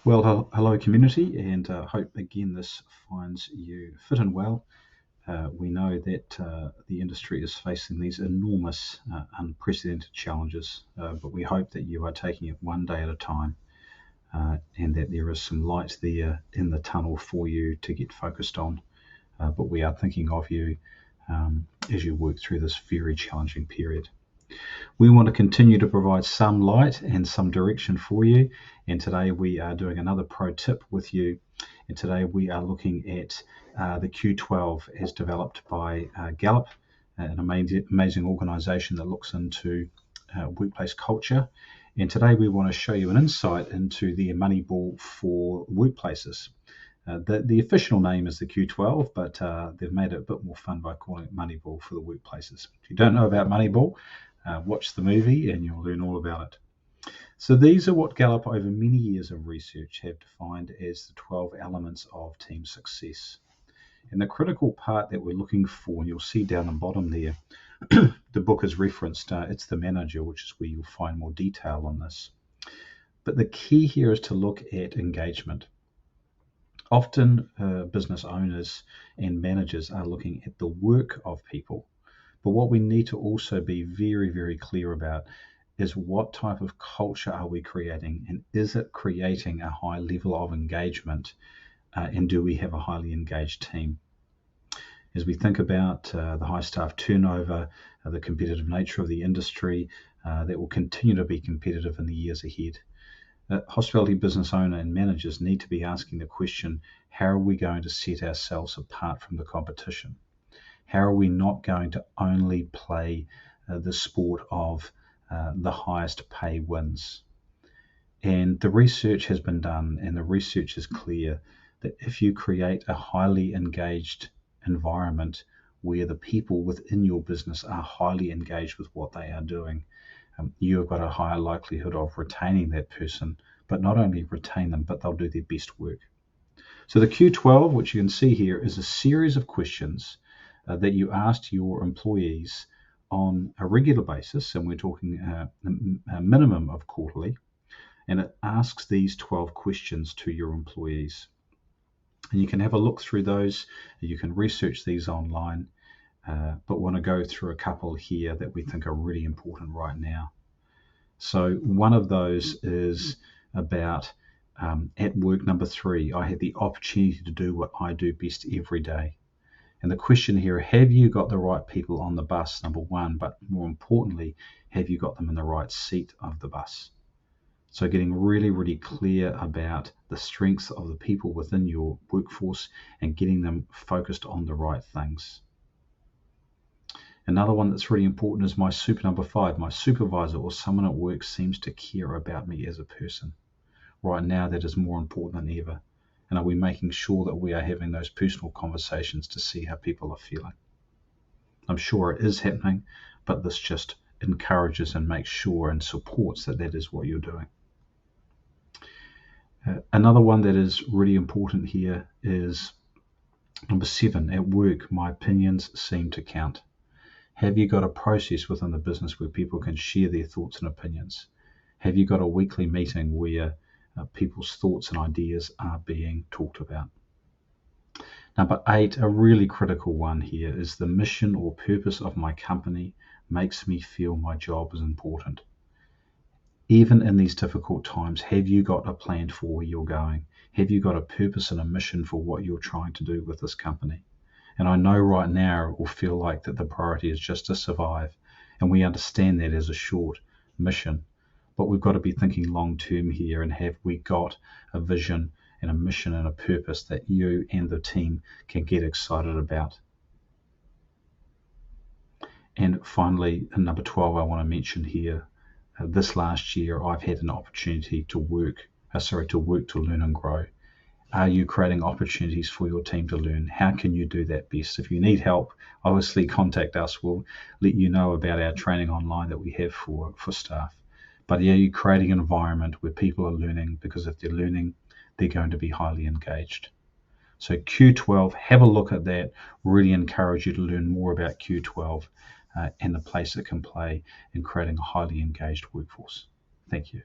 Well, hello community, and hope again this finds you fit and well. We know that the industry is facing these enormous, unprecedented challenges, but we hope that you are taking it one day at a time, and that there is some light there in the tunnel for you to get focused on. But we are thinking of you as you work through this very challenging period. We want to continue to provide some light and some direction for you. And today we are doing another pro tip with you. And today we are looking at the Q12 as developed by Gallup, an amazing organization that looks into workplace culture. And today we want to show you an insight into the Moneyball for workplaces. The official name is the Q12, but they've made it a bit more fun by calling it Moneyball for the workplaces. If you don't know about Moneyball, watch the movie and you'll learn all about it. So these are what Gallup over many years of research have defined as the 12 elements of team success. And the critical part that we're looking for, and you'll see down the bottom there, the book is referenced, it's the manager, which is where you'll find more detail on this. But the key here is to look at engagement. Often business owners and managers are looking at the work of people. But what we need to also be very, very clear about is what type of culture are we creating, and is it creating a high level of engagement, and do we have a highly engaged team? As we think about the high staff turnover, the competitive nature of the industry, that will continue to be competitive in the years ahead. Hospitality business owner and managers need to be asking the question, how are we going to set ourselves apart from the competition? How are we not going to only play the sport of the highest pay wins? And the research has been done, and the research is clear that if you create a highly engaged environment where the people within your business are highly engaged with what they are doing, you have got a higher likelihood of retaining that person, but not only retain them, but they'll do their best work. So the Q12, which you can see here, is a series of questions that you ask your employees on a regular basis, and we're talking a minimum of quarterly, and it asks these 12 questions to your employees. And you can have a look through those, you can research these online, but want to go through a couple here that we think are really important right now. So one of those is about at work number 3, I had the opportunity to do what I do best every day. And the question here, have you got the right people on the bus, number 1, but more importantly, have you got them in the right seat of the bus? So getting really, really clear about the strengths of the people within your workforce and getting them focused on the right things. Another one that's really important is my super number 5. My supervisor or someone at work seems to care about me as a person. Right now, that is more important than ever. And are we making sure that we are having those personal conversations to see how people are feeling? I'm sure it is happening, but this just encourages and makes sure and supports that that is what you're doing. Another one that is really important here is number 7. At work, my opinions seem to count. Have you got a process within the business where people can share their thoughts and opinions? Have you got a weekly meeting where people's thoughts and ideas are being talked about? Number 8, a really critical one here, is the mission or purpose of my company makes me feel my job is important. Even in these difficult times, have you got a plan for where you're going? Have you got a purpose and a mission for what you're trying to do with this company? And I know right now it will feel like that the priority is just to survive, and we understand that as a short mission. But we've got to be thinking long term here, and have we got a vision and a mission and a purpose that you and the team can get excited about? And finally, number 12, I want to mention here, this last year I've had an opportunity to work to learn and grow. Are you creating opportunities for your team to learn? How can you do that best? If you need help, obviously contact us. We'll let you know about our training online that we have for staff. But are you creating an environment where people are learning? Because if they're learning, they're going to be highly engaged. So Q12, have a look at that. Really encourage you to learn more about Q12 and the place it can play in creating a highly engaged workforce. Thank you.